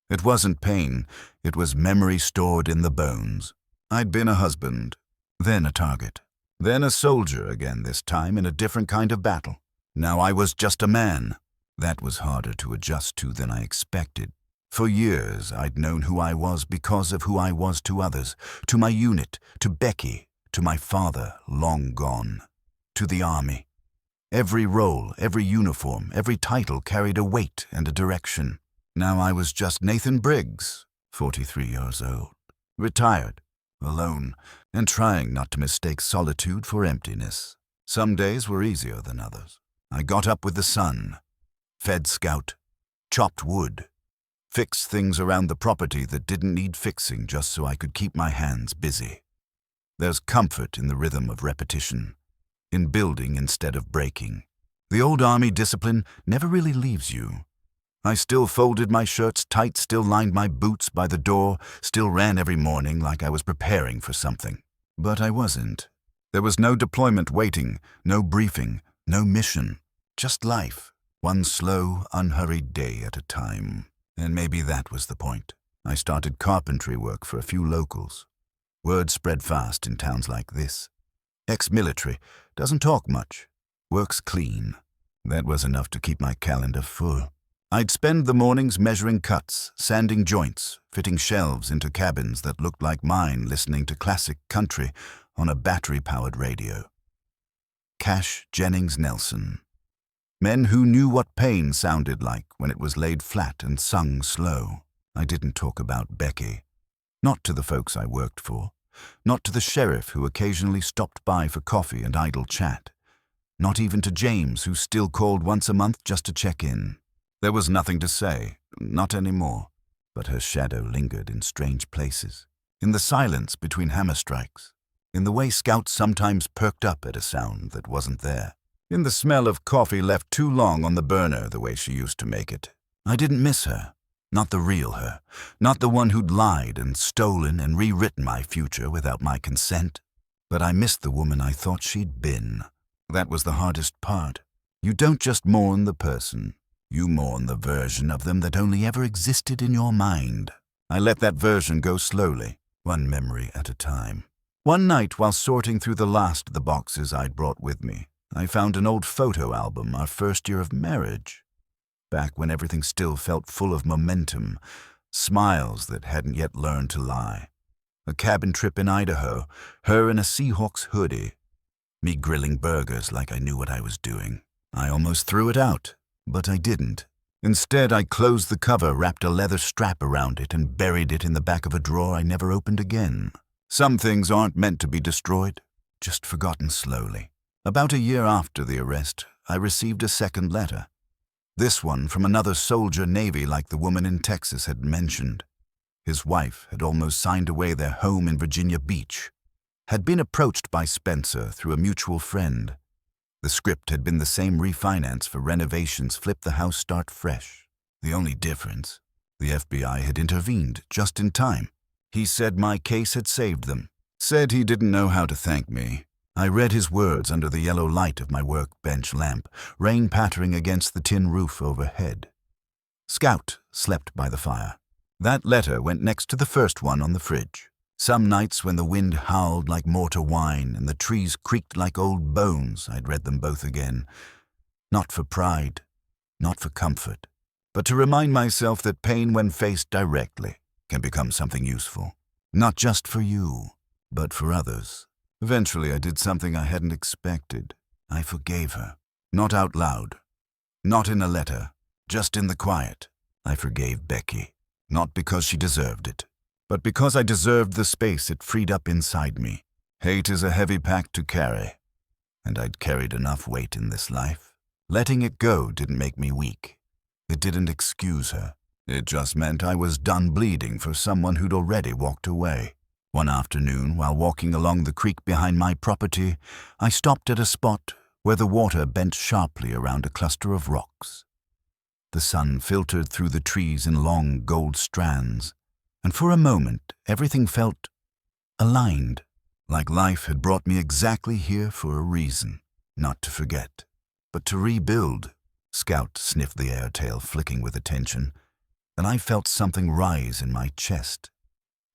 Speaker 1: It wasn't pain, it was memory stored in the bones. I'd been a husband, then a target. Then a soldier again, this time in a different kind of battle. Now I was just a man. That was harder to adjust to than I expected. For years, I'd known who I was because of who I was to others, to my unit, to Becky, to my father, long gone, to the army. Every role, every uniform, every title carried a weight and a direction. Now I was just Nathan Briggs, 43 years old, retired, alone, and trying not to mistake solitude for emptiness. Some days were easier than others. I got up with the sun, fed Scout, chopped wood, fixed things around the property that didn't need fixing just so I could keep my hands busy. There's comfort in the rhythm of repetition, in building instead of breaking. The old army discipline never really leaves you. I still folded my shirts tight, still lined my boots by the door, still ran every morning like I was preparing for something. But I wasn't. There was no deployment waiting, no briefing, no mission. Just life, one slow, unhurried day at a time. And maybe that was the point. I started carpentry work for a few locals. Word spread fast in towns like this. Ex-military, doesn't talk much, works clean. That was enough to keep my calendar full. I'd spend the mornings measuring cuts, sanding joints, fitting shelves into cabins that looked like mine, listening to classic country on a battery-powered radio. Cash Jennings Nelson. Men who knew what pain sounded like when it was laid flat and sung slow. I didn't talk about Becky. Not to the folks I worked for. Not to the sheriff who occasionally stopped by for coffee and idle chat. Not even to James, who still called once a month just to check in. There was nothing to say, not anymore. But her shadow lingered in strange places. In the silence between hammer strikes. In the way scouts sometimes perked up at a sound that wasn't there. In the smell of coffee left too long on the burner the way she used to make it. I didn't miss her. Not the real her. Not the one who'd lied and stolen and rewritten my future without my consent. But I missed the woman I thought she'd been. That was the hardest part. You don't just mourn the person. You mourn the version of them that only ever existed in your mind. I let that version go slowly, one memory at a time. One night, while sorting through the last of the boxes I'd brought with me, I found an old photo album, our first year of marriage. Back when everything still felt full of momentum, smiles that hadn't yet learned to lie. A cabin trip in Idaho, her in a Seahawks hoodie. Me grilling burgers like I knew what I was doing. I almost threw it out, but I didn't. Instead, I closed the cover, wrapped a leather strap around it, and buried it in the back of a drawer I never opened again. Some things aren't meant to be destroyed, just forgotten slowly. About a year after the arrest, I received a second letter. This one from another soldier Navy like the woman in Texas had mentioned. His wife had almost signed away their home in Virginia Beach. Had been approached by Spencer through a mutual friend. The script had been the same refinance for renovations, flip the house, start fresh. The only difference, the FBI had intervened just in time. He said my case had saved them. Said he didn't know how to thank me. I read his words under the yellow light of my workbench lamp, rain pattering against the tin roof overhead. Scout slept by the fire. That letter went next to the first one on the fridge. Some nights when the wind howled like mortar wine and the trees creaked like old bones, I'd read them both again. Not for pride, not for comfort, but to remind myself that pain when faced directly can become something useful. Not just for you, but for others. Eventually, I did something I hadn't expected. I forgave her. Not out loud. Not in a letter. Just in the quiet. I forgave Becky. Not because she deserved it, but because I deserved the space it freed up inside me. Hate is a heavy pack to carry, and I'd carried enough weight in this life. Letting it go didn't make me weak. It didn't excuse her. It just meant I was done bleeding for someone who'd already walked away. One afternoon, while walking along the creek behind my property, I stopped at a spot where the water bent sharply around a cluster of rocks. The sun filtered through the trees in long gold strands, and for a moment everything felt aligned, like life had brought me exactly here for a reason, not to forget, but to rebuild. Scout sniffed the airtail, flicking with attention, and I felt something rise in my chest.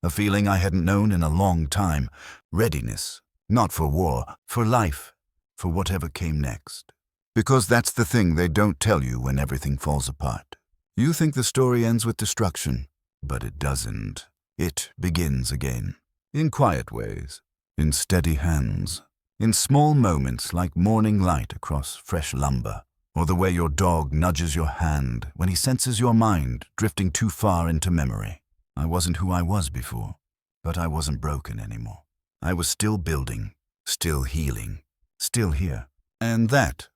Speaker 1: A feeling I hadn't known in a long time. Readiness, not for war, for life, for whatever came next. Because that's the thing they don't tell you when everything falls apart. You think the story ends with destruction, but it doesn't. It begins again. In quiet ways, in steady hands, in small moments like morning light across fresh lumber, or the way your dog nudges your hand when he senses your mind drifting too far into memory. I wasn't who I was before, but I wasn't broken anymore. I was still building, still healing, still here. And that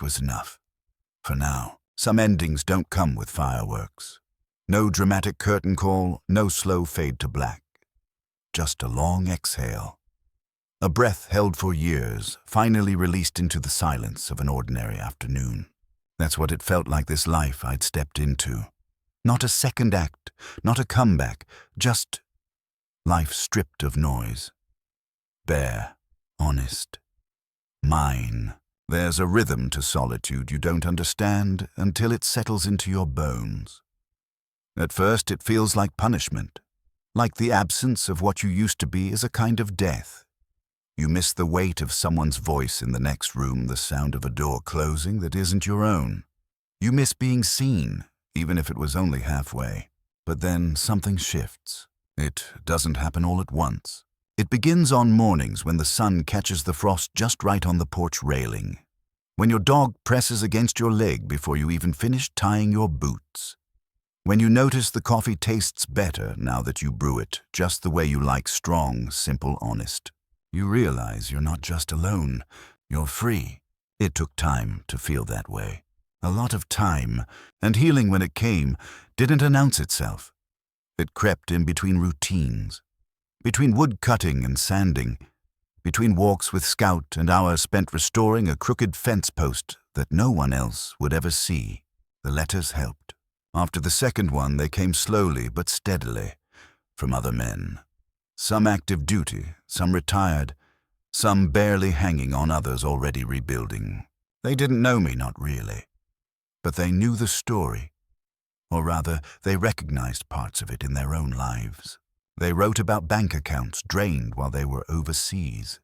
Speaker 1: was enough. For now, some endings don't come with fireworks. No dramatic curtain call, no slow fade to black. Just a long exhale. A breath held for years, finally released into the silence of an ordinary afternoon. That's what it felt like, this life I'd stepped into. Not a second act, not a comeback, just life stripped of noise. Bare, honest, mine. There's a rhythm to solitude you don't understand until it settles into your bones. At first it feels like punishment, like the absence of what you used to be is a kind of death. You miss the weight of someone's voice in the next room, the sound of a door closing that isn't your own. You miss being seen, even if it was only halfway. But then something shifts. It doesn't happen all at once. It begins on mornings when the sun catches the frost just right on the porch railing. When your dog presses against your leg before you even finish tying your boots. When you notice the coffee tastes better now that you brew it just the way you like, strong, simple, honest. You realize you're not just alone, you're free. It took time to feel that way. A lot of time, and healing when it came didn't announce itself. It crept in between routines, between wood cutting and sanding, between walks with Scout and hours spent restoring a crooked fence post that no one else would ever see. The letters helped. After the second one, they came slowly but steadily from other men. Some active duty, some retired, some barely hanging on, others already rebuilding. They didn't know me, not really. But they knew the story. Or rather, they recognized parts of it in their own lives. They wrote about bank accounts drained while they were overseas,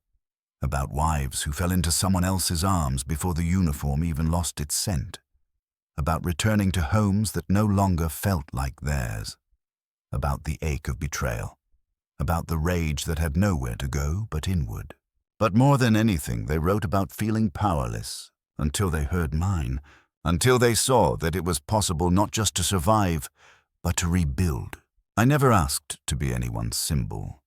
Speaker 1: about wives who fell into someone else's arms before the uniform even lost its scent, about returning to homes that no longer felt like theirs, about the ache of betrayal, about the rage that had nowhere to go but inward. But more than anything, they wrote about feeling powerless until they heard mine, until they saw that it was possible not just to survive, but to rebuild. I never asked to be anyone's symbol.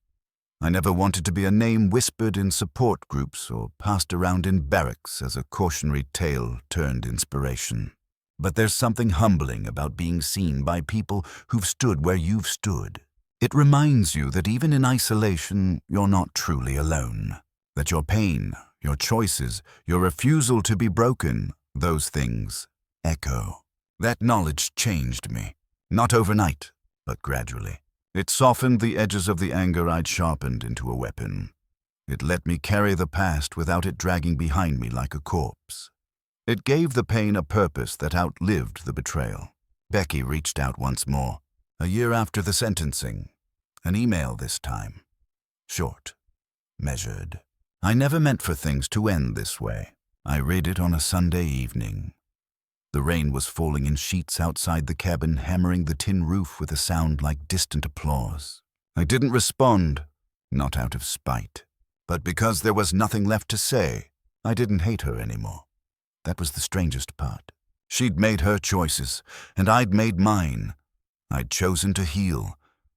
Speaker 1: I never wanted to be a name whispered in support groups or passed around in barracks as a cautionary tale turned inspiration. But there's something humbling about being seen by people who've stood where you've stood. It reminds you that even in isolation, you're not truly alone. That your pain, your choices, your refusal to be broken, those things echo. That knowledge changed me. Not overnight, but gradually. It softened the edges of the anger I'd sharpened into a weapon. It let me carry the past without it dragging behind me like a corpse. It gave the pain a purpose that outlived the betrayal. Becky reached out once more, a year after the sentencing. An email this time. Short. Measured. I never meant for things to end this way. I read it on a Sunday evening. The rain was falling in sheets outside the cabin, hammering the tin roof with a sound like distant applause. I didn't respond, not out of spite, but because there was nothing left to say. I didn't hate her anymore. That was the strangest part. She'd made her choices, and I'd made mine. I'd chosen to heal,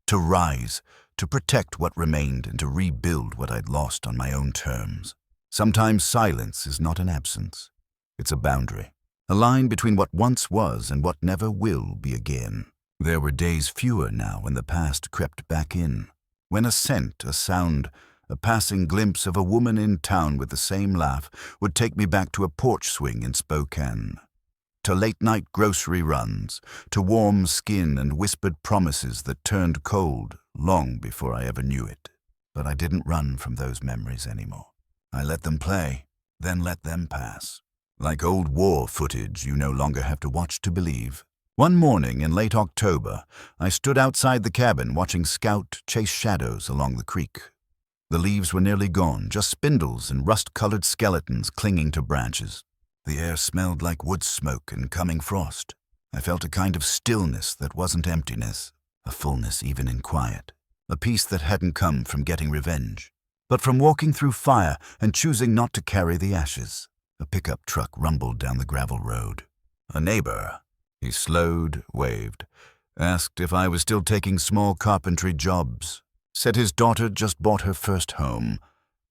Speaker 1: to rise, to protect what remained, and to rebuild what I'd lost on my own terms. Sometimes silence is not an absence. It's a boundary, a line between what once was and what never will be again. There were days fewer now when the past crept back in, when a scent, a sound, a passing glimpse of a woman in town with the same laugh would take me back to a porch swing in Spokane, to late-night grocery runs, to warm skin and whispered promises that turned cold long before I ever knew it. But I didn't run from those memories anymore. I let them play, then let them pass. Like old war footage you no longer have to watch to believe. One morning in late October, I stood outside the cabin watching Scout chase shadows along the creek. The leaves were nearly gone, just spindles and rust-colored skeletons clinging to branches. The air smelled like wood smoke and coming frost. I felt a kind of stillness that wasn't emptiness, a fullness even in quiet, a peace that hadn't come from getting revenge, but from walking through fire and choosing not to carry the ashes. A pickup truck rumbled down the gravel road. A neighbor. He slowed, waved, asked if I was still taking small carpentry jobs. Said his daughter just bought her first home.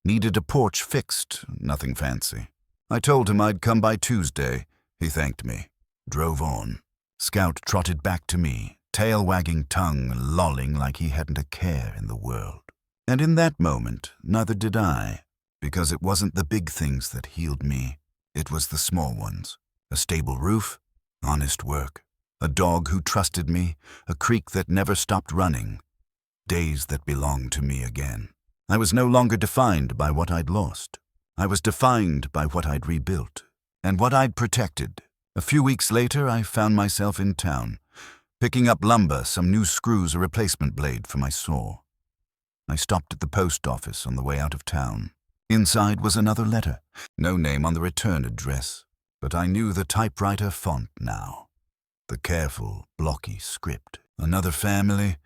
Speaker 1: Needed a porch fixed, nothing fancy. I told him I'd come by Tuesday. He thanked me. Drove on. Scout trotted back to me, tail wagging tongue, lolling like he hadn't a care in the world. And in that moment, neither did I. Because it wasn't the big things that healed me. It was the small ones. A stable roof, honest work, a dog who trusted me, a creek that never stopped running, days that belonged to me again. I was no longer defined by what I'd lost. I was defined by what I'd rebuilt and what I'd protected. A few weeks later, I found myself in town, picking up lumber, some new screws, a replacement blade for my saw. I stopped at the post office on the way out of town. Inside was another letter, no name on the return address, but I knew the typewriter font now. The careful, blocky script. Another family,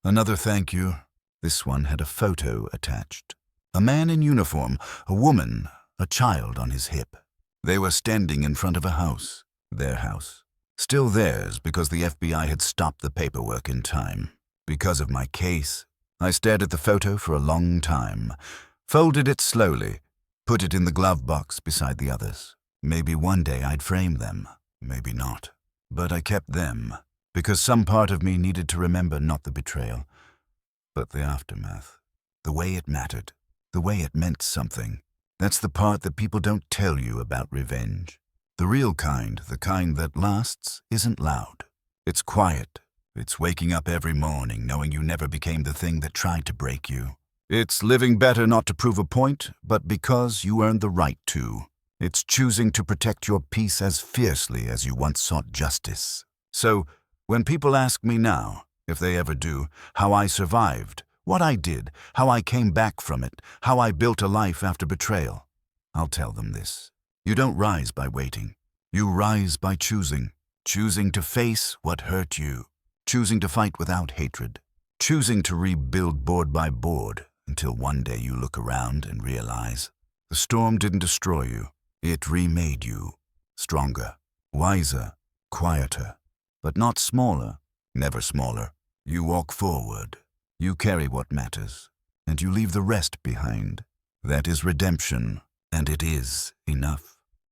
Speaker 1: another thank you. This one had a photo attached. A man in uniform, a woman, a child on his hip. They were standing in front of a house, their house. Still theirs because the FBI had stopped the paperwork in time. Because of my case, I stared at the photo for a long time, folded it slowly, put it in the glove box beside the others. Maybe one day I'd frame them, maybe not. But I kept them, because some part of me needed to remember not the betrayal, but the aftermath. The way it mattered, the way it meant something. That's the part that people don't tell you about revenge. The real kind, the kind that lasts, isn't loud. It's quiet. It's waking up every morning knowing you never became the thing that tried to break you. It's living better not to prove a point, but because you earned the right to. It's choosing to protect your peace as fiercely as you once sought justice. So, when people ask me now, if they ever do, how I survived, what I did, how I came back from it, how I built a life after betrayal, I'll tell them this. You don't rise by waiting. You rise by choosing. Choosing to face what hurt you. Choosing to fight without hatred. Choosing to rebuild board by board until one day you look around and realize the storm didn't destroy you. It remade you. Stronger, wiser, quieter, but not smaller, never smaller. You walk forward. You carry what matters, and you leave the rest behind. That is redemption, and it is enough.